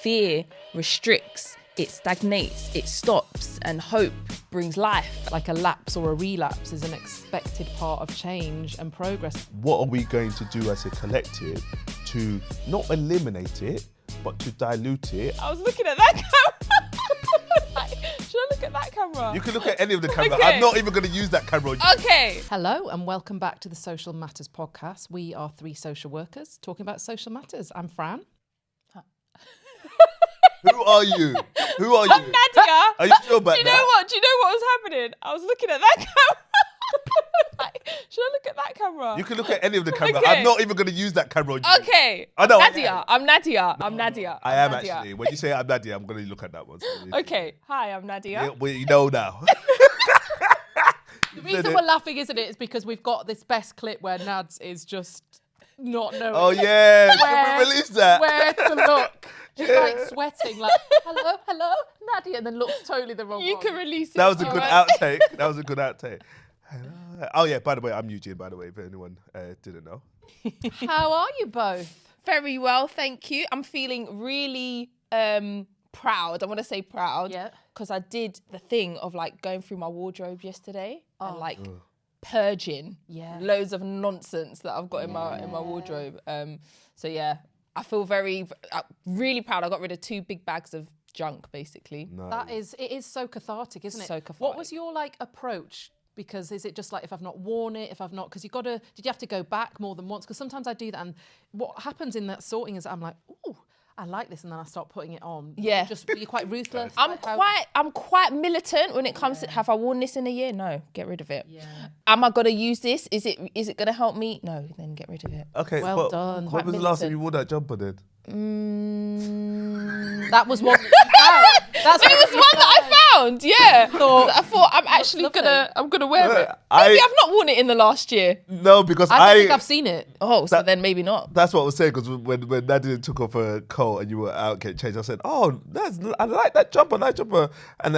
fear restricts, it stagnates, it stops, and hope brings life. Like a lapse or a relapse is an expected part of change and progress. What are we going to do as a collective to not eliminate it, but to dilute it? I was looking at that camera. Should I look at that camera? You can look at any of the camera. Okay. I'm not even going to use that camera. Okay. Hello and welcome back to the Social Matters podcast. We are three social workers talking about social matters. I'm Fran. Who are you? Who are I'm you? Nadia. Are you sure about Do you know what was happening? I was looking at that camera. Should I look at that camera? You can look at any of the camera. Okay. I'm not even going to use that camera. Okay. I know. Nadia. I'm Nadia. I'm Nadia. I am Nadia. actually. When you say I'm Nadia, I'm going to look at that one. Okay. Hi, I'm Nadia. Yeah, well, you know now. The reason we're laughing, isn't it, is because we've got this best clip where Nads is just not knowing. Oh yeah, where, can we release that? Where to look. She's like sweating, like, hello, Nadia, and then looks totally the wrong You one. can release it. That was a good alright? outtake. That was a good outtake. Hello. Oh yeah, by the way, I'm Eugene, by the way, if anyone didn't know. How are you both? Very well, thank you. I'm feeling really proud. I want to say proud. Yeah. Because I did the thing of like going through my wardrobe yesterday and like Ugh. purging Yeah. loads of nonsense that I've got in my wardrobe. So yeah, I feel really proud. I got rid of 2 big bags of junk, basically. Nice. It is so cathartic, isn't it? So What cathartic. was your like approach? Because is it just like if I've not worn it, because did you have to go back more than once? Because sometimes I do that, and what happens in that sorting is that I'm like, ooh, I like this, and then I start putting it on. Yeah. You're quite ruthless. I'm quite militant when it comes to, have I worn this in a year? No, get rid of it. Yeah. Am I gonna use this? Is it gonna help me? No, then get rid of it. Okay, Well but done. when Quite was the last time militant. you wore that jumper then? That was one that you found. That's It was one that I found, yeah. I thought I'm actually lovely. gonna wear it. I- Maybe I've not worn it in the last year. No, because I don't think I've seen it. Oh, so then maybe not. That's what I was saying, because when Nadia took off her coat and you were out getting changed, I said, oh, I like that jumper, And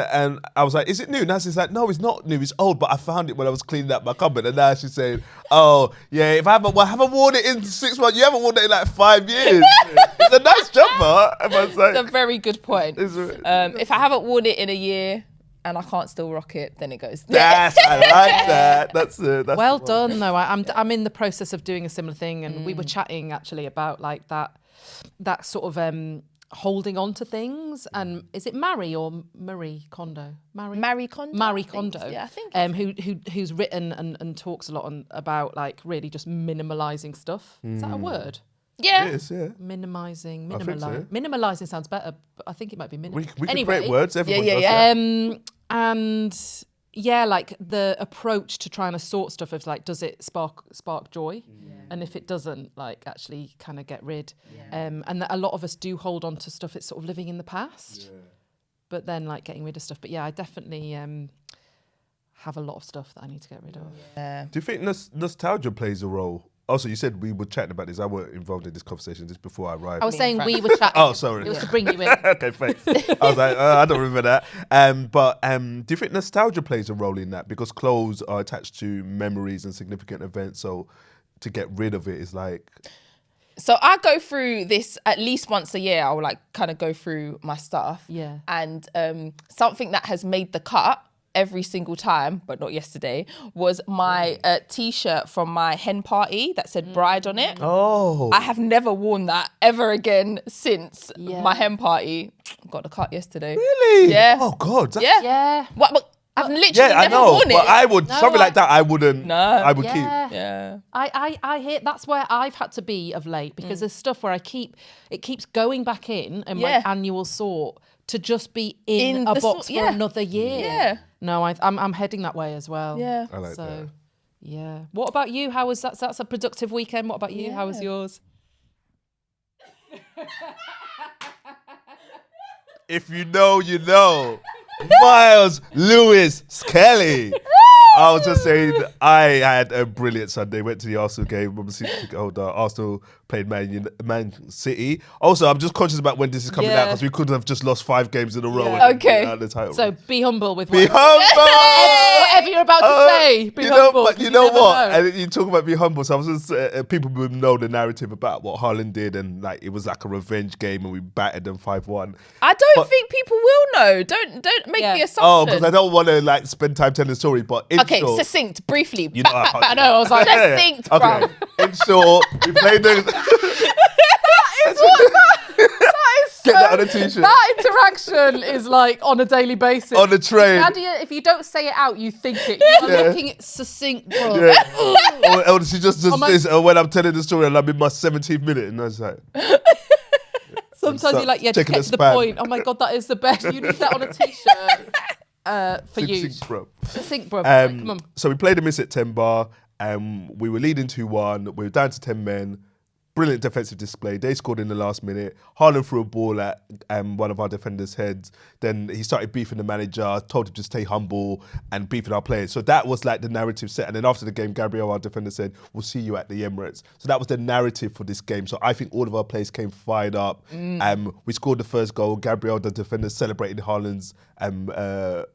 I was like, is it new? And Nadia's like, no, it's not new, it's old, but I found it when I was cleaning up my cupboard. And now she's saying, oh, yeah, if I haven't worn it in 6 months, you haven't worn it in like 5 years. It's a nice jumper. And I was like, That's a very good point. It's- If I haven't worn it in a year and I can't still rock it, then it goes. I like that. That's Well the one. done, though. I'm in the process of doing a similar thing, and we were chatting actually about like that sort of holding on to things. And is it Marie or Marie Kondo? Marie Kondo. Marie I think. Kondo. Yeah, I think. Who's written and talks a lot about like really just minimalizing stuff. Is that a word? Yeah. It is, yeah. Minimizing. I think so. Minimalizing sounds better, but I think it might be We minimizing. can Anyway, create words. Everyone does yeah. that. And yeah, like the approach to trying to sort stuff is like, does it spark joy? And if it doesn't, like actually kind of get rid. And that a lot of us do hold on to stuff. It's sort of living in the past, but then like getting rid of stuff. But yeah, I definitely have a lot of stuff that I need to get rid of. Do you think nostalgia plays a role? Also, you said we were chatting about this. I weren't involved in this conversation just before I arrived. I was saying we were chatting. Oh, sorry. It was to bring you in. Okay, thanks. I was like, I don't remember that. But do you think nostalgia plays a role in that? Because clothes are attached to memories and significant events. So to get rid of it is like... So I go through this at least once a year. I will like kind of go through my stuff. Yeah. And something that has made the cut every single time, but not yesterday, was my T-shirt from my hen party that said bride on it. Oh. I have never worn that ever again since Yeah. my hen party. Got the cut yesterday. Really? Yeah. Oh, God. Yeah. Yeah. What? But I've literally Yeah, I never know. worn it. But I would, No, something like that, I wouldn't. No. I would keep. Yeah. I hear that's where I've had to be of late, because there's stuff where it keeps going back in my annual sort to just be in a the box sort- for another year. Yeah. No, I'm heading that way as well. Yeah. I like So that. yeah. What about you? How was that? That's a productive weekend. What about you? How was yours? If you know, you know. Miles Lewis Skelly. I was just saying, I had a brilliant Sunday. Went to the Arsenal game. I'm a season ticket holder. Arsenal played Man City. Also, I'm just conscious about when this is coming out because we could have just lost 5 games in a row. Yeah. And Okay. out the title. So be humble with Be humble. whatever you're about to say. Be humble. But you know what? And you talk about be humble. So I was just, people would know the narrative about what Haaland did, and like it was like a revenge game, and we battered them 5-1. I don't think people will know. Don't make the assumption. Oh, because I don't want to like spend time telling the story. But in Okay, short, succinct, briefly. you know, I know, I was like, succinct, okay. bro. In short, we played the. Get that on a t-shirt. That interaction is like on a daily basis. On the train. Nadia, if you don't say it out, you think it. You are making it succinct, bro. Yeah. or she just does my- this, or when I'm telling the story and I'm in my 17th minute, and I was like, Sometimes you're like, checking get the to the spam. point. Oh my God, that is the best. You need that on a t-shirt for you. succinct, bro. Succinct, bro. Come on. So we played them in September. We were leading 2-1. We were down to 10 men. Brilliant defensive display. They scored in the last minute. Haaland threw a ball at one of our defenders' heads. Then he started beefing the manager, told him to stay humble and beefing our players. So that was like the narrative set. And then after the game, Gabriel, our defender, said, "We'll see you at the Emirates." So that was the narrative for this game. So I think all of our players came fired up. We scored the first goal. Gabriel, the defender, celebrated Haaland's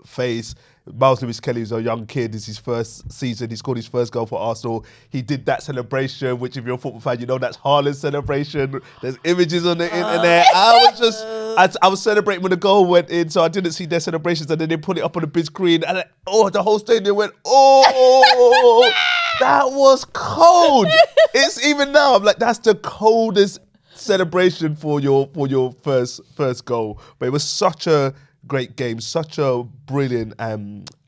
face. Miles Lewis Kelly is a young kid. It's his first season. He scored his first goal for Arsenal. He did that celebration, which if you're a football fan, you know that's Haaland's celebration. There's images on the internet. I was celebrating when the goal went in, so I didn't see their celebrations, and then they put it up on the big screen, and the whole stadium went, oh, that was cold. It's even now, I'm like, that's the coldest celebration for your first goal. But it was such a great game, such a brilliant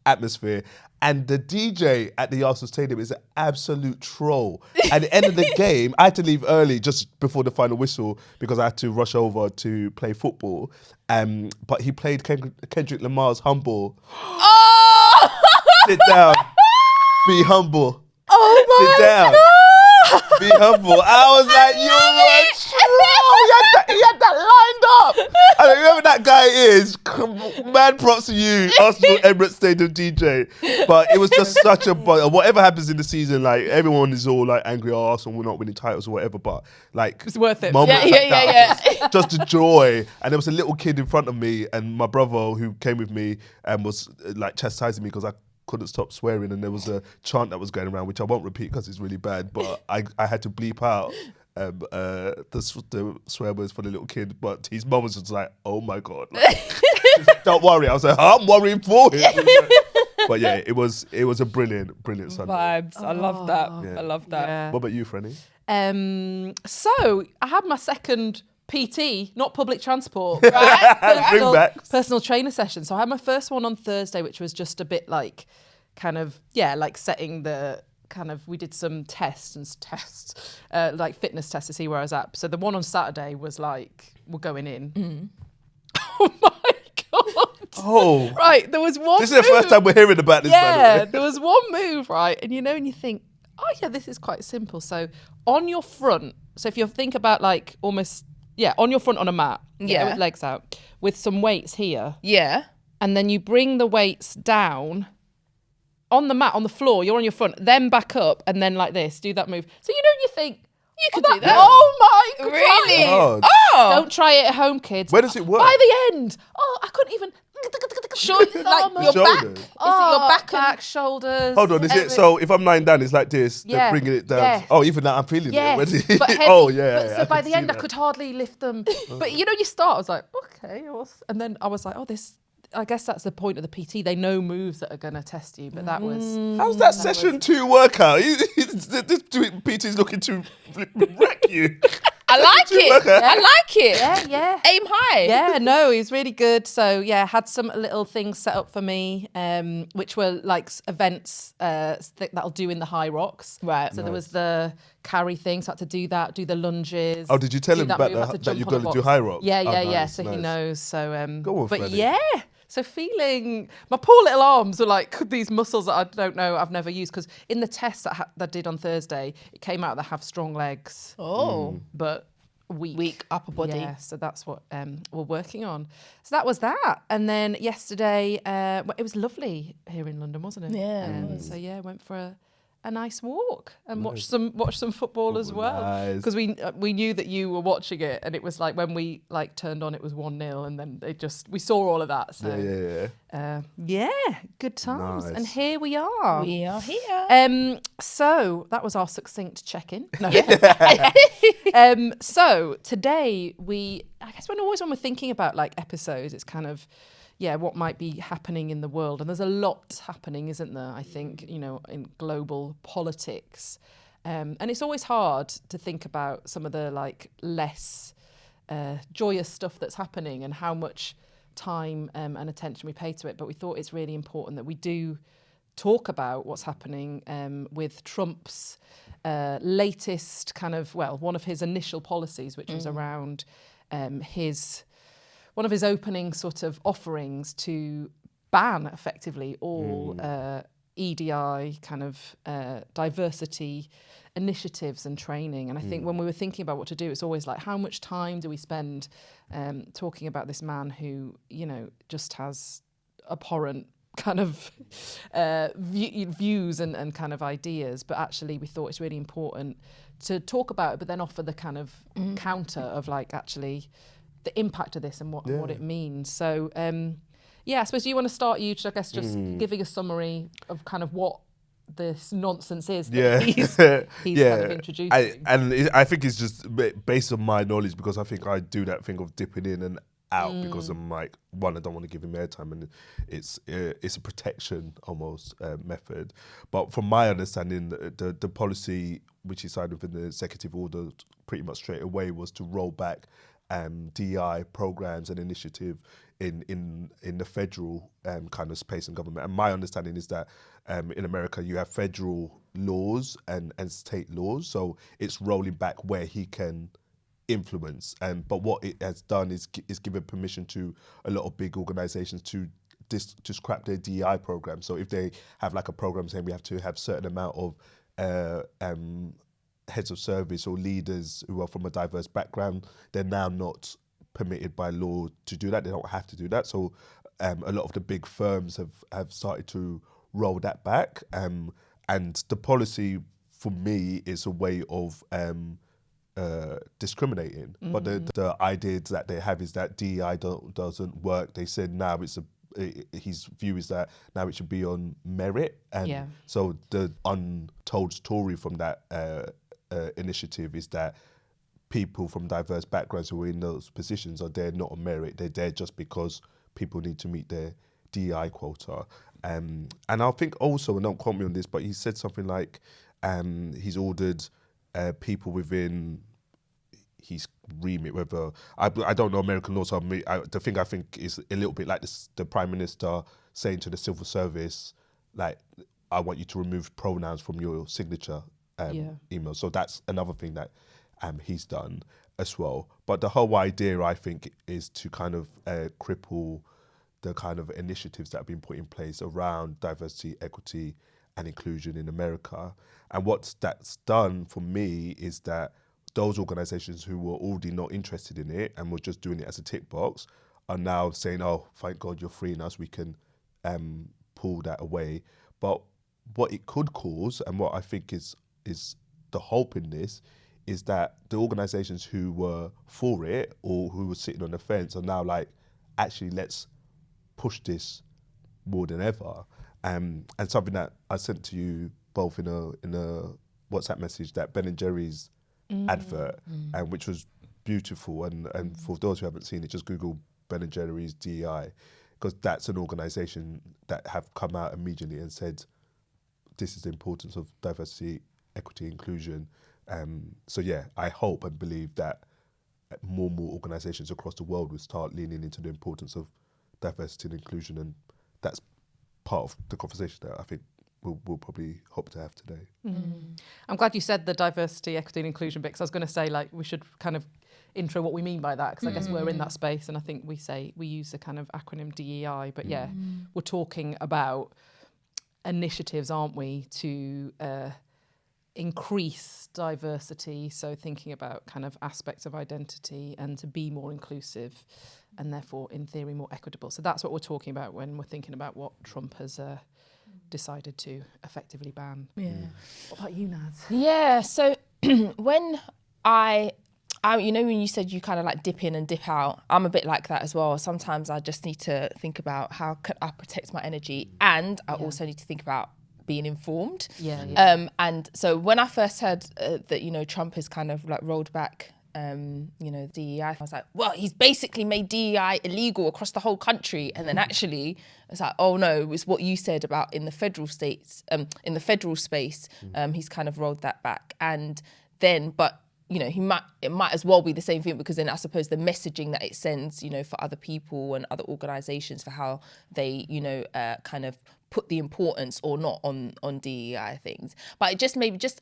atmosphere. And the DJ at the Arsenal Stadium is an absolute troll. At the end of the game, I had to leave early just before the final whistle because I had to rush over to play football. But he played Kendrick Lamar's Humble. Oh! Sit down. Be humble. Oh my Sit down. God. Be humble. I was like, you were troll. He had that lined up. And whoever that guy is, mad props to you, Arsenal Emirates Stadium DJ. But it was just such a whatever happens in the season, like everyone is all like angry, oh, Arsenal, we're not winning titles or whatever. But like It's worth it. moments like that, Yeah. just the joy. And there was a little kid in front of me, and my brother who came with me was like chastising me because I couldn't stop swearing, and there was a chant that was going around, which I won't repeat because it's really bad, but I had to bleep out the swear words for the little kid, but his mum was just like, oh my God, like, don't worry. I was like, I'm worrying for him. But yeah, it was a brilliant Sunday. Vibes. I love that. Yeah. I love that. Yeah. What about you, Franny? So I had my second PT, not public transport. Bring back. Personal trainer session. So I had my first one on Thursday, which was just a bit like like setting the we did some tests, like fitness tests to see where I was at. So the one on Saturday was like, we're going in. Oh my God. Oh. Right, there was one This is the first time we're hearing about this, by the Yeah, way. there was one move, right? And and you think, oh yeah, this is quite simple. So on your front, so if you think about like almost, on your front on a mat, with legs out, with some weights here. Yeah. And then you bring the weights down on the mat, on the floor, you're on your front, then back up, and then like this, do that move. So you think, You could do that. Oh my God. Really? Oh. Don't try it at home, kids. Where does it work? By the end. Oh, I couldn't even. Shoulders, like your back. Shoulders. Is it your back? Back, shoulders. Hold on, is it so if I'm lying down, it's like this, they're Yeah. bringing it down. Yeah. Oh, even now I'm feeling Yes, it. Where's but it? heavy. Oh, yeah. But, yeah, so by can the see end, I that. could hardly lift them. But you start, I was like, okay. And then I was like, oh, I guess that's the point of the PT. They know moves that are going to test you. But that was... How's that session 2 workout? This PT's looking to wreck you. I like it. I like it. Yeah. Aim high. Yeah, no, he's really good. So yeah, had some little things set up for me, which were like events that I'll do in the High Rocks. Right. So there was the carry thing, so I had to do that, do the lunges. Oh, did you tell do him that about move, I had to that jump you're on a going to do box. High Rocks? Yeah, Oh, yeah. nice, So he nice. knows. So Go on, but Freddie. yeah. So feeling, my poor little arms were like these muscles that I don't know, I've never used, because in the test that I did on Thursday, it came out that I have strong legs. Oh. But week upper body. Yeah, so that's what we're working on. So that was that. And then yesterday, it was lovely here in London, wasn't it? Yeah, it was. So yeah, went for a nice walk and watch some football as well, Nice. because we knew that you were watching it, and it was like when we like turned on, it was 1-0, and then we saw all of that. So yeah, good times. Nice. And here we are. We are here. So that was our succinct check-in. No. So today I guess when we're thinking about like episodes, it's kind of, what might be happening in the world. And there's a lot happening, isn't there? I think, in global politics. And it's always hard to think about some of the like less joyous stuff that's happening and how much time and attention we pay to it. But we thought it's really important that we do talk about what's happening with Trump's latest kind of, one of his initial policies, which was around one of his opening sort of offerings to ban effectively all EDI kind of diversity initiatives and training. And I think when we were thinking about what to do, it's always like, how much time do we spend talking about this man who, just has abhorrent kind of views and kind of ideas, but actually we thought it's really important to talk about it, but then offer the kind of counter of like actually the impact of this and what it means. So I suppose you want to start, I guess, just giving a summary of kind of what this nonsense is that he's kind of introducing. I think it's just based on my knowledge, because I think I do that thing of dipping in and out because I'm like, one, I don't want to give him airtime, and it's a protection almost method. But from my understanding, the policy which he signed within the executive order pretty much straight away was to roll back DEI programs and initiative in the federal kind of space and government. And my understanding is that in America you have federal laws and state laws, so it's rolling back where he can influence. But what it has done is given permission to a lot of big organizations to scrap their DEI program. So if they have like a program saying we have to have certain amount of heads of service or leaders who are from a diverse background, they're now not permitted by law to do that. They don't have to do that. So a lot of the big firms have started to roll that back. And the policy for me is a way of discriminating. But the idea that they have is that DEI doesn't work. They said now his view is that now it should be on merit. And so the untold story from that initiative is that people from diverse backgrounds who are in those positions are there not on merit. They're there just because people need to meet their DEI quota. And I think also, and don't quote me on this, but he said something like he's ordered people within his remit, whether I don't know American law, so the thing I think is a little bit like the Prime Minister saying to the civil service, like, I want you to remove pronouns from your signature email. So that's another thing that he's done as well. But the whole idea, I think, is to kind of cripple the kind of initiatives that have been put in place around diversity, equity and inclusion in America. And what that's done for me is that those organizations who were already not interested in it and were just doing it as a tick box are now saying, oh, thank God you're freeing us, we can pull that away. But what it could cause, and what I think is the hope in this, is that the organizations who were for it or who were sitting on the fence are now like, actually, let's push this more than ever. And something that I sent to you both in a WhatsApp message, that Ben & Jerry's advert, which was beautiful. And for those who haven't seen it, just Google Ben & Jerry's DEI, because that's an organization that have come out immediately and said, this is the importance of diversity, equity, inclusion. So yeah, I hope and believe that more and more organizations across the world will start leaning into the importance of diversity and inclusion, and that's part of the conversation that I think we'll probably hope to have today. I'm glad you said the diversity, equity and inclusion bit, because I was going to say, like, we should kind of intro what we mean by that, because I guess we're in that space, and I think we use the kind of acronym DEI, but we're talking about initiatives, aren't we, to increase diversity, so thinking about kind of aspects of identity and to be more inclusive and therefore in theory more equitable. So that's what we're talking about when we're thinking about what Trump has decided to effectively ban. Yeah. What about you, Naz? Yeah, so when I you know, when you said you kind of like dip in and dip out, I'm a bit like that as well. Sometimes I just need to think about how can I protect my energy, and I also need to think about being informed. And so when I first heard that, you know, Trump has kind of like rolled back, you know, DEI, I was like, well, he's basically made DEI illegal across the whole country. And then actually it's like, oh no, it's what you said about in the federal states, in the federal space, he's kind of rolled that back. And then, but you know, it might as well be the same thing, because then I suppose the messaging that it sends, you know, for other people and other organisations for how they, you know, kind of put the importance or not on DEI things. But it just maybe just,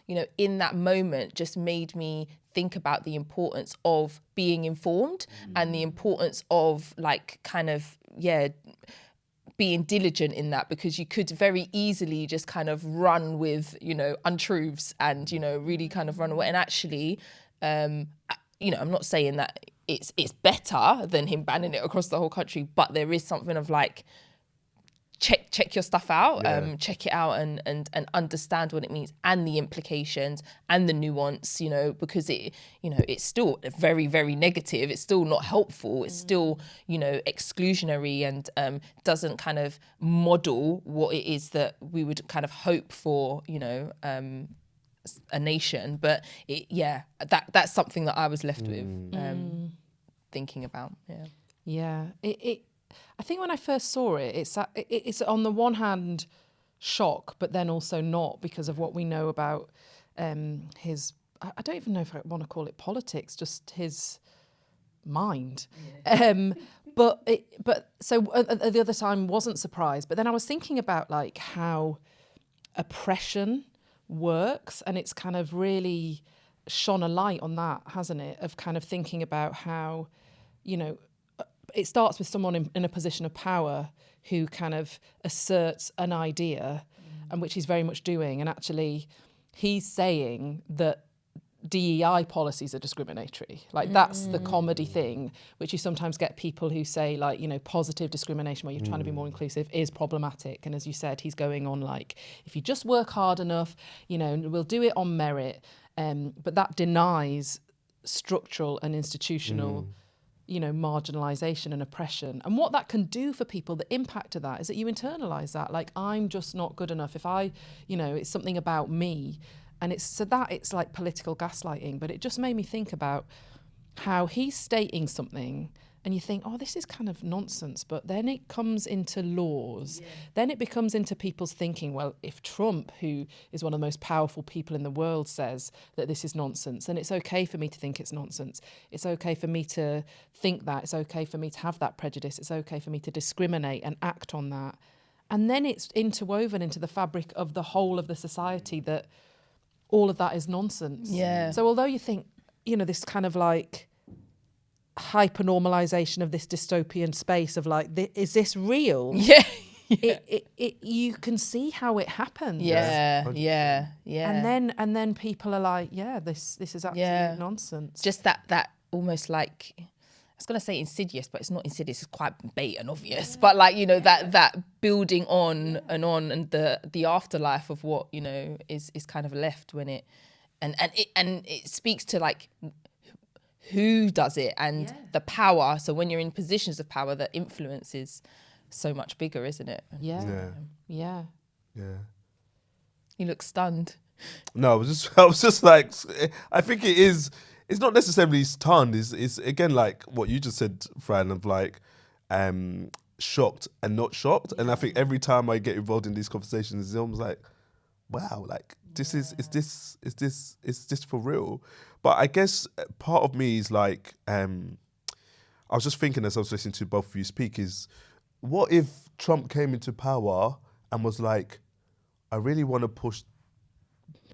you know, in that moment just made me think about the importance of being informed and the importance of like kind of, being diligent in that, because you could very easily just kind of run with, you know, untruths and, you know, really kind of run away. And actually, you know, I'm not saying that it's better than him banning it across the whole country, but there is something of like, check your stuff out, check it out and understand what it means and the implications and the nuance, you know, because it, you know, it's still very, very negative. It's still not helpful. It's still, you know, exclusionary and doesn't kind of model what it is that we would kind of hope for, you know, a nation. But that's something that I was left with thinking about. I think when I first saw it, it's on the one hand shock, but then also not, because of what we know about his, I don't even know if I want to call it politics, just his mind. But so at the other time wasn't surprised. But then I was thinking about like how oppression works, and it's kind of really shone a light on that, hasn't it? Of kind of thinking about how, you know, it starts with someone in a position of power who kind of asserts an idea, and which he's very much doing. And actually, he's saying that DEI policies are discriminatory. Like that's the comedy thing, which you sometimes get people who say like, you know, positive discrimination where you're trying to be more inclusive is problematic. And as you said, he's going on like, if you just work hard enough, you know, we'll do it on merit. But that denies structural and institutional you know, marginalisation and oppression. And what that can do for people, the impact of that is that you internalise that. Like, I'm just not good enough. If I, you know, it's something about me. And it's like political gaslighting. But it just made me think about how he's stating something and you think, oh, this is kind of nonsense. But then it comes into laws. Yeah. Then it becomes into people's thinking, well, if Trump, who is one of the most powerful people in the world, says that this is nonsense, then it's okay for me to think it's nonsense. It's okay for me to think that. It's okay for me to have that prejudice. It's okay for me to discriminate and act on that. And then it's interwoven into the fabric of the whole of the society that all of that is nonsense. Yeah. So although you think, you know, this kind of like hyper-normalization of this dystopian space of like, is this real? Yeah. You can see how it happens. Yeah. And then people are like, this is absolute nonsense. Just that almost like, I was going to say insidious, but it's not insidious. It's quite bait and obvious. But like, you know, that building on and the afterlife of what, you know, is kind of left when it, and it speaks to like who does it and the power. So when you're in positions of power, the influence is so much bigger, isn't it? Yeah. You look stunned. No, I was just like, I think it is. It's not necessarily stunned. It's again like what you just said, Fran, of like shocked and not shocked. And I think every time I get involved in these conversations, it's almost like, wow, like is this for real? But I guess part of me is like, I was just thinking as I was listening to both of you speak is, what if Trump came into power and was like, I really want to push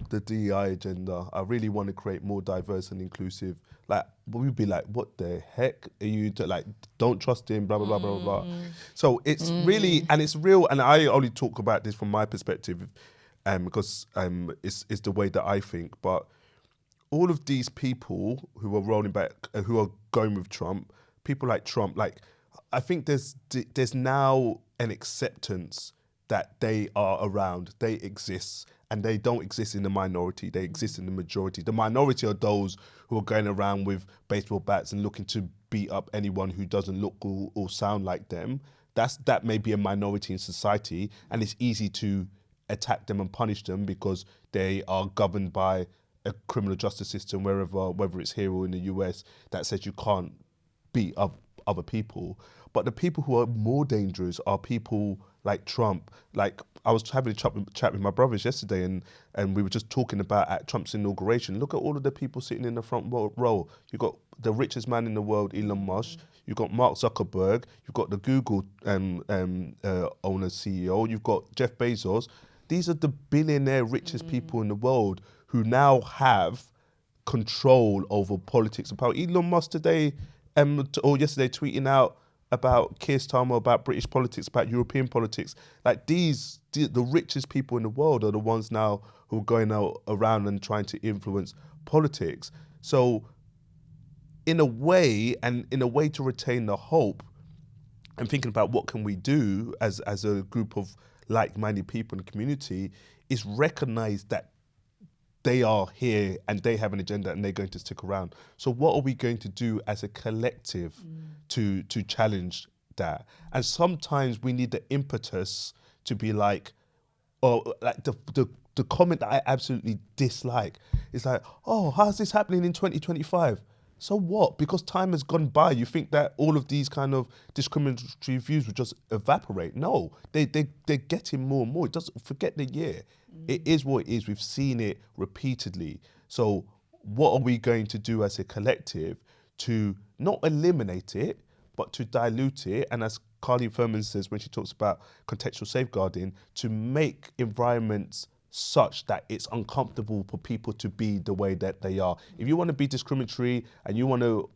the DEI agenda. I really want to create more diverse and inclusive. Like, we'd be like, what the heck are you like? Don't trust him, blah, blah, blah, blah, blah. So it's really, and it's real. And I only talk about this from my perspective. because it's the way that I think. But all of these people who are rolling back, who are going with Trump, people like Trump, like I think there's now an acceptance that they are around, they exist, and they don't exist in the minority, they exist in the majority. The minority are those who are going around with baseball bats and looking to beat up anyone who doesn't look or sound like them. That may be a minority in society, and it's easy to attack them and punish them because they are governed by a criminal justice system whether it's here or in the US, that says you can't beat up other people. But the people who are more dangerous are people like Trump. Like I was having a chat with my brothers yesterday, and we were just talking about at Trump's inauguration. Look at all of the people sitting in the front row. You've got the richest man in the world, Elon Musk. You've got Mark Zuckerberg. You've got the Google owner CEO. You've got Jeff Bezos. These are the billionaire richest people in the world who now have control over politics and power. Elon Musk today, or yesterday, tweeting out about Keir Starmer, about British politics, about European politics. Like the richest people in the world are the ones now who are going out around and trying to influence politics. So in a way to retain the hope and thinking about what can we do as a group of like-minded people in the community, is recognize that they are here and they have an agenda and they're going to stick around. So what are we going to do as a collective to challenge that? And sometimes we need the impetus to be like, or like the comment that I absolutely dislike is like, oh, how's this happening in 2025? So what? Because time has gone by, you think that all of these kind of discriminatory views would just evaporate. No, they're getting more and more. It doesn't, forget the year. It is what it is. We've seen it repeatedly. So what are we going to do as a collective to not eliminate it, but to dilute it? And as Carly Furman says when she talks about contextual safeguarding, to make environments such that it's uncomfortable for people to be the way that they are. If you want to be discriminatory and you want to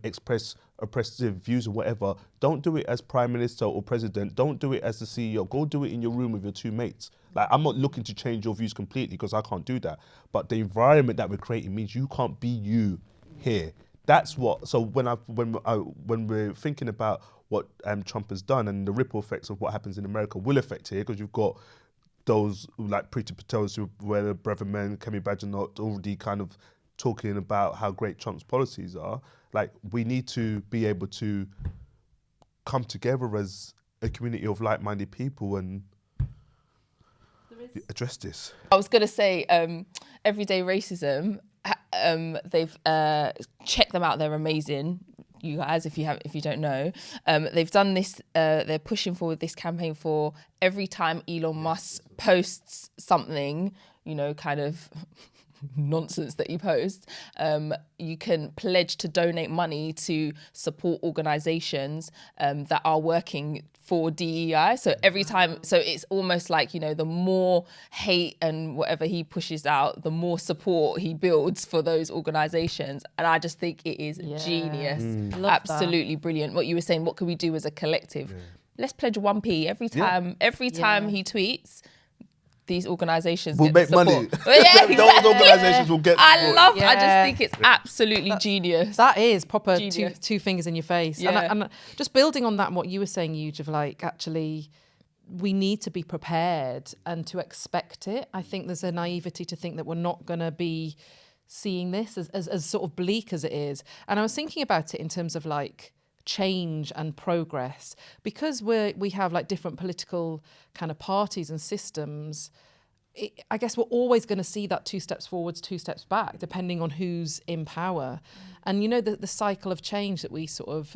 express oppressive views or whatever, don't do it as Prime Minister or President. Don't do it as the CEO. Go do it in your room with your two mates. Like, I'm not looking to change your views completely because I can't do that. But the environment that we're creating means you can't be you here. That's what. So when we're thinking about what Trump has done and the ripple effects of what happens in America will affect here, because you've got those like Priti Patel's who were the Brother Men, Kemi Badenoch, already kind of talking about how great Trump's policies are. Like, we need to be able to come together as a community of like-minded people and address this. I was going to say, Everyday Racism, they've checked them out. They're amazing. You guys, if you don't know, they've done this. They're pushing forward this campaign for every time Elon Musk posts something, kind of nonsense that he posts, you can pledge to donate money to support organisations that are working for DEI. So every time, so it's almost like, the more hate and whatever he pushes out, the more support he builds for those organisations. And I just think it is genius. Absolutely brilliant. What you were saying, what can we do as a collective? Yeah. Let's pledge 1p every time. Every time he tweets, these organisations will make support. money. Yeah, exactly. Those organisations will get support. I just think it's absolutely genius. That is proper two fingers in your face. Yeah. And just building on that and what you were saying, Yuge, of like, actually, we need to be prepared and to expect it. I think there's a naivety to think that we're not going to be seeing this as sort of bleak as it is. And I was thinking about it in terms of like change and progress, because we have like different political kind of parties and systems. I guess we're always going to see that 2 steps forwards, 2 steps back, depending on who's in power. And the cycle of change that we sort of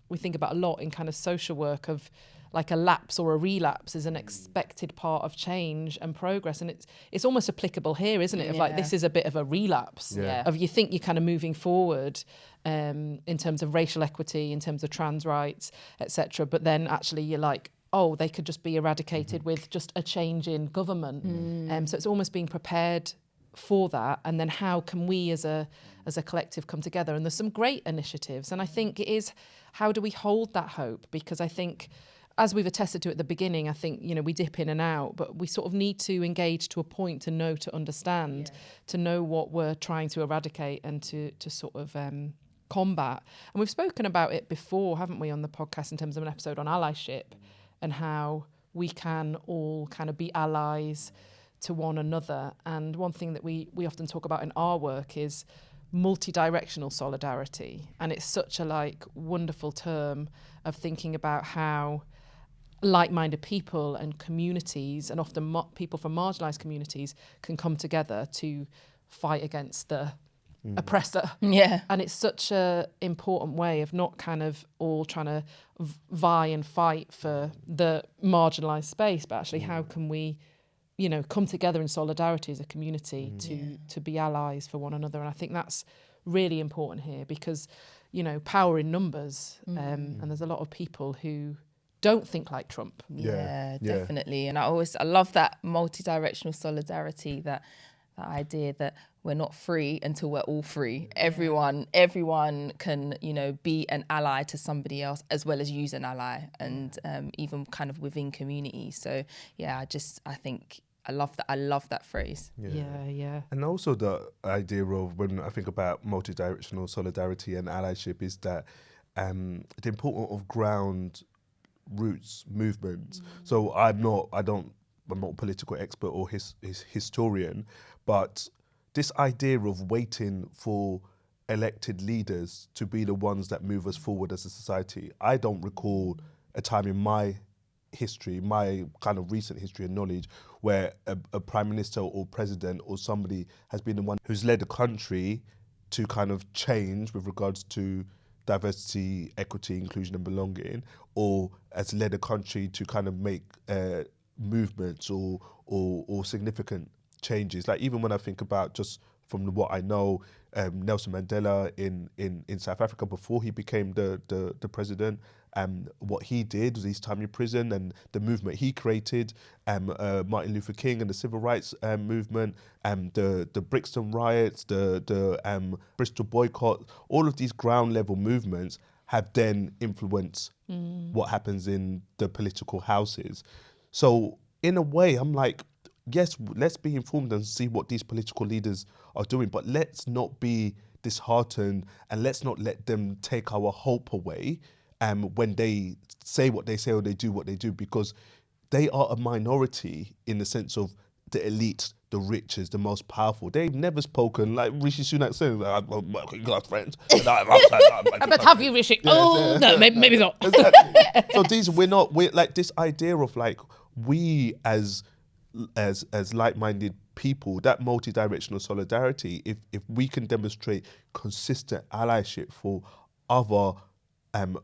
we think about a lot in kind of social work, of like a lapse or a relapse is an expected part of change and progress. And it's almost applicable here, isn't it? Of like, this is a bit of a relapse of, you think you're kind of moving forward in terms of racial equity, in terms of trans rights, etc. But then actually you're like, oh, they could just be eradicated with just a change in government. So it's almost being prepared for that. And then how can we as a collective come together? And there's some great initiatives. And I think it is, how do we hold that hope? Because I think as we've attested to at the beginning, I think, we dip in and out, but we sort of need to engage to a point to know, to understand, to know what we're trying to eradicate and to sort of combat. And we've spoken about it before, haven't we, on the podcast in terms of an episode on allyship and how we can all kind of be allies to one another. And one thing that we often talk about in our work is multidirectional solidarity, and it's such a wonderful term of thinking about how like-minded people and communities, and often people from marginalised communities, can come together to fight against the oppressor. Yeah. And it's such a important way of not kind of all trying to vie and fight for the marginalised space, but actually how can we come together in solidarity as a community to be allies for one another. And I think that's really important here because, power in numbers, and there's a lot of people who don't think like Trump. Yeah, definitely. And I love that multidirectional solidarity, that idea that we're not free until we're all free. Everyone can, be an ally to somebody else as well as use an ally, and even kind of within communities. So yeah, I think I love that phrase. Yeah. And also the idea of, when I think about multidirectional solidarity and allyship, is that the importance of ground roots movements. So I'm not a political expert or historian, but this idea of waiting for elected leaders to be the ones that move us forward as a society. I don't recall a time in my history, my kind of recent history and knowledge, where a prime minister or president or somebody has been the one who's led the country to kind of change with regards to diversity, equity, inclusion and belonging, or has led a country to kind of make movements or significant changes. Like, even when I think about, just from what I know, Nelson Mandela in South Africa before he became the president, what he did was his time in prison and the movement he created, Martin Luther King and the civil rights movement, the Brixton riots, the Bristol boycott, all of these ground level movements have then influenced what happens in the political houses. So in a way, I'm like, yes, let's be informed and see what these political leaders are doing, but let's not be disheartened and let's not let them take our hope away when they say what they say or they do what they do, because they are a minority in the sense of the elite, the richest, the most powerful. They've never spoken, like Rishi Sunak saying, I'm working class friends. I bet have you, Rishi? No, maybe not. Exactly. So we're like this idea of like, we as like-minded people, that multidirectional solidarity, if we can demonstrate consistent allyship for other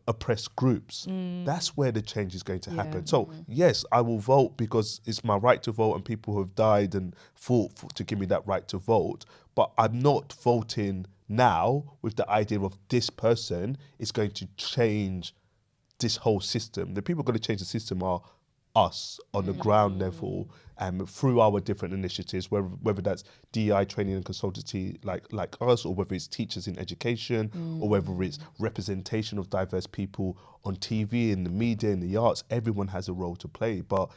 oppressed groups, that's where the change is going to happen. So yes, I will vote because it's my right to vote and people who have died and fought to give me that right to vote, but I'm not voting now with the idea of this person is going to change this whole system. The people going to change the system are us on the ground level, through our different initiatives, whether that's DEI training and consultancy like us, or whether it's teachers in education, or whether it's representation of diverse people on TV, in the media, in the arts. Everyone has a role to play. But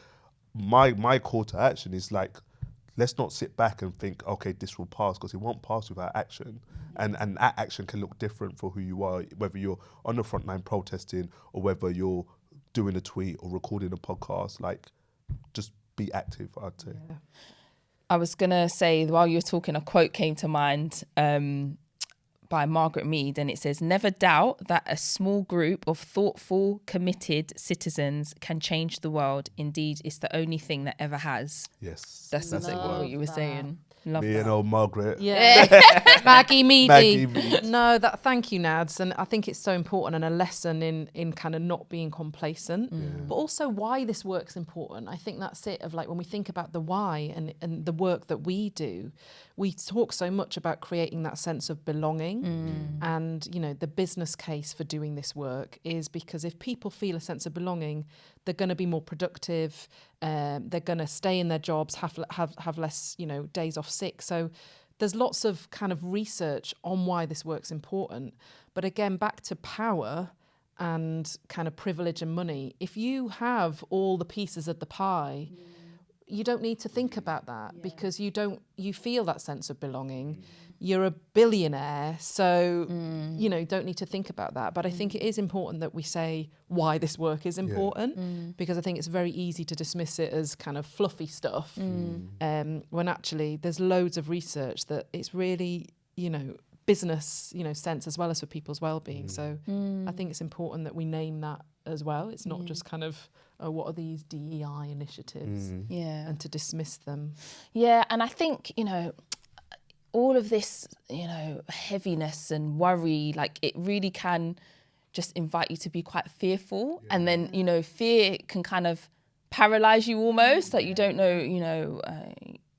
my call to action is like, let's not sit back and think, okay, this will pass, because it won't pass without action. And that action can look different for who you are, whether you're on the front line protesting or whether you're doing a tweet or recording a podcast. Like, just be active, I'd say. Yeah. I was going to say, while you were talking, a quote came to mind by Margaret Mead, and it says, "Never doubt that a small group of thoughtful, committed citizens can change the world. Indeed, it's the only thing that ever has." Yes. That's what you were saying. Love Me that. and old Margaret. Yeah. Maggie Meady. Maggie Mead. No, thank you, Nads. And I think it's so important, and a lesson in kind of not being complacent, but also why this work's important. I think that's it, of like, when we think about the why and the work that we do, we talk so much about creating that sense of belonging. And, the business case for doing this work is because if people feel a sense of belonging, they're going to be more productive. They're going to stay in their jobs, have less, days off sick. So there's lots of kind of research on why this work's important. But again, back to power and kind of privilege and money, if you have all the pieces of the pie, you don't need to think about that because you feel that sense of belonging. You're a billionaire, so you know, don't need to think about that. But I think it is important that we say why this work is important, because I think it's very easy to dismiss it as kind of fluffy stuff, when actually there's loads of research that it's really, you know, business, you know, sense as well as for people's well-being. So I think it's important that we name that as well. It's not just kind of, oh, what are these DEI initiatives? And to dismiss them. Yeah, and I think, you know, all of this, you know, heaviness and worry, like it really can just invite you to be quite fearful. And then, you know, fear can kind of paralyze you almost, like you don't know, you know,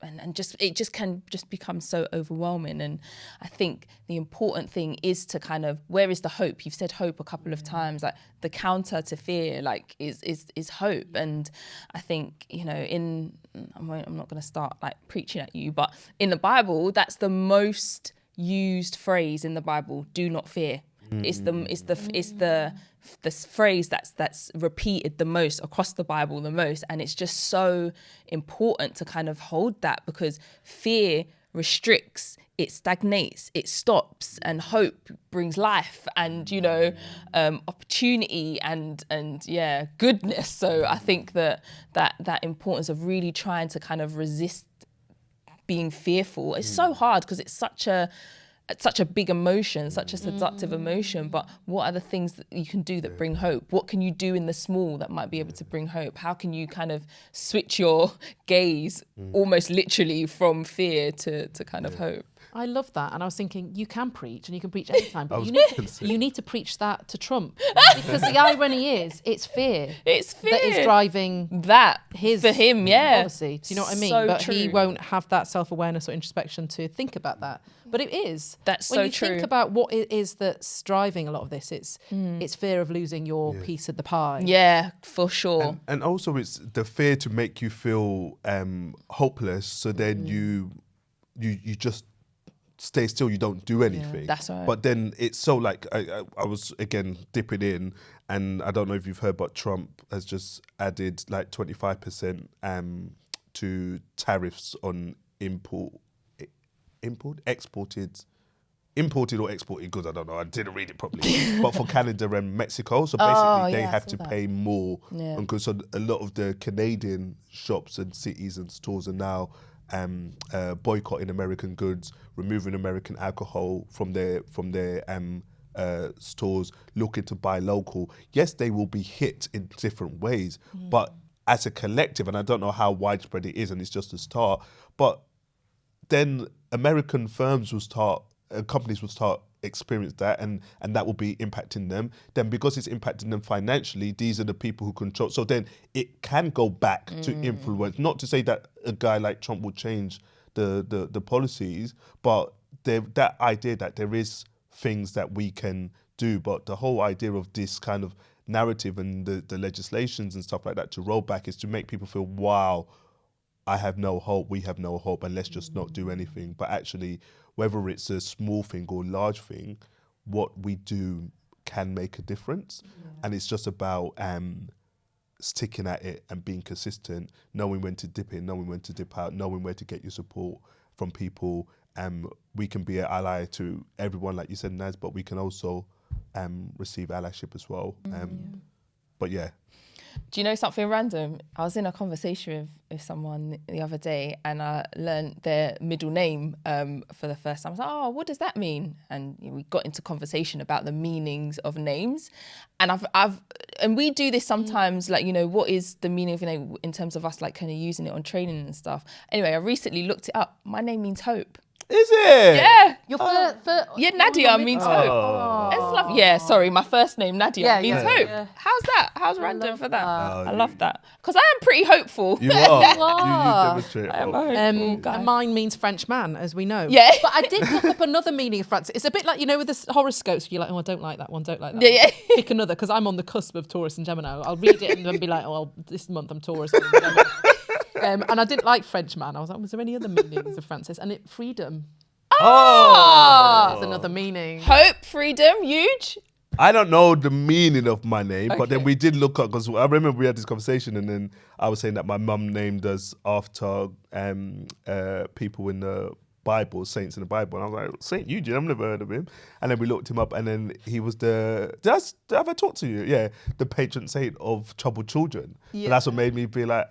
and just it just can just become so overwhelming. And I think the important thing is to kind of, where is the hope? You've said hope a couple of times, like the counter to fear, like is hope. And I think, you know, I'm not going to start like preaching at you, but in the Bible, that's the most used phrase in the Bible. Do not fear. It's the phrase that's repeated the most across the Bible the most, and it's just so important to kind of hold that, because fear restricts, it stagnates, it stops, and hope brings life and, you know, opportunity and goodness. So I think that importance of really trying to kind of resist being fearful is so hard, because it's such a big emotion, such a seductive emotion. But what are the things that you can do that bring hope? What can you do in the small that might be able to bring hope? How can you kind of switch your gaze almost literally from fear to kind of hope? I love that. And I was thinking, you can preach and you can preach anytime, but you need to preach that to Trump. Because the irony is, it's fear. It's fear. That is driving that his for him, policy. Do you know what I mean? So but true. he won't have that self-awareness or introspection to think about that. But it is. That's when so you true. think about what it is that's driving a lot of this, it's fear of losing your piece of the pie. Yeah, for sure. And also it's the fear to make you feel hopeless, so then you just stay still, you don't do anything. That's right. But then it's so like, I was again dipping in, and I don't know if you've heard, but Trump has just added like 25% to tariffs on imported or exported goods. I don't know, I didn't read it properly. But for Canada and Mexico, so basically they have to pay more on goods. So a lot of the Canadian shops and cities and stores are now boycotting American goods, removing American alcohol from their stores, looking to buy local. Yes, they will be hit in different ways, but as a collective, and I don't know how widespread it is, and it's just a start, but then American firms will start, companies will start experience that, and that will be impacting them. Then because it's impacting them financially, these are the people who control. So then it can go back to influence. Not to say that a guy like Trump will change the policies, but that idea that there is things that we can do, but the whole idea of this kind of narrative and the legislations and stuff like that to roll back is to make people feel, wow, I have no hope, we have no hope, and let's just not do anything. But actually, whether it's a small thing or large thing, what we do can make a difference. And it's just about sticking at it and being consistent, knowing when to dip in, knowing when to dip out, knowing where to get your support from people. We can be an ally to everyone, like you said, Naz, but we can also receive allyship as well. But yeah. Do you know something random? I was in a conversation with someone the other day, and I learned their middle name for the first time. I was like, oh, what does that mean? And we got into conversation about the meanings of names. And and we do this sometimes, like, you know, what is the meaning of a name in terms of us like kind of using it on training and stuff. Anyway, I recently looked it up. My name means hope. Is it? Yeah. Your Yeah, Nadia means hope. It's lovely. Yeah, sorry, my first name Nadia means hope. Yeah. How's that? How's random for that? I love that. Because I am pretty hopeful. You are. You are. You demonstrate I am hope. a hopeful guy. And mine means French man, as we know. Yeah. But I did look up another meaning of France. It's a bit like, you know, with the horoscopes, you're like, oh, I don't like that one, don't like that Yeah, one. yeah. Pick another, because I'm on the cusp of Taurus and Gemini. I'll read it and then be like, oh, well, this month I'm Taurus. And I didn't like French man. I was like, was there any other meanings of Francis? And freedom. Oh. That's another meaning. Hope, freedom, huge. I don't know the meaning of my name, but then Okay. we did look up, because I remember we had this conversation, and then I was saying that my mum named us after people in the Bible, saints in the Bible, and I was like, Saint Eugene, I've never heard of him. And then we looked him up, and then he was have I talked to you? Yeah, the patron saint of troubled children. Yeah. And that's what made me be like,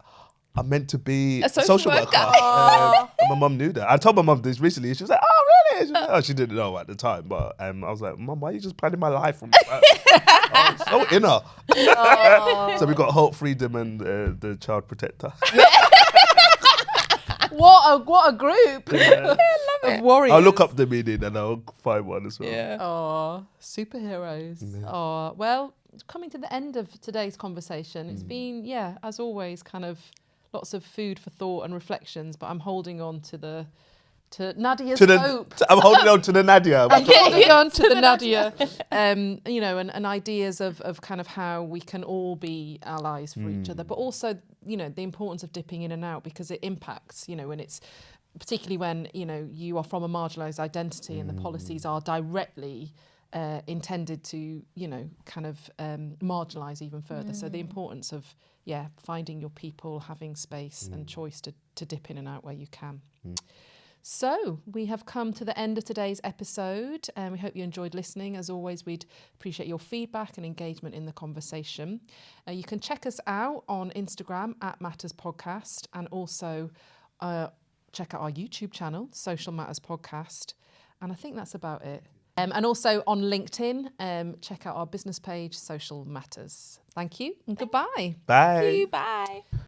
I'm meant to be A social worker. And my mum knew that. I told my mum this recently. She was like, "Oh, really?" She was like, she didn't know at the time, but I was like, "Mum, why are you just planning my life from?" I was so inner. So we got Hope, Freedom, and the Child Protector. What a group of warriors. I'll look up the meaning and I'll find one as well. Yeah. Oh, superheroes. Oh, well, coming to the end of today's conversation, it's been, as always, kind of lots of food for thought and reflections, but I'm holding on to Nadia's hope. I'm holding on to the Nadia. I'm holding on to the Nadia. You know, and ideas of kind of how we can all be allies for each other, but also, you know, the importance of dipping in and out, because it impacts, you know, when it's, particularly when, you know, you are from a marginalised identity and the policies are directly intended to, you know, kind of marginalise even further. So the importance of, finding your people, having space and choice to dip in and out where you can. So we have come to the end of today's episode, and we hope you enjoyed listening. As always, we'd appreciate your feedback and engagement in the conversation. You can check us out on Instagram @MattersPodcast, and also check out our YouTube channel, Social Matters Podcast. And I think that's about it. And also on LinkedIn, check out our business page, Social Matters. Thank you and goodbye. Bye. Thank you. Bye.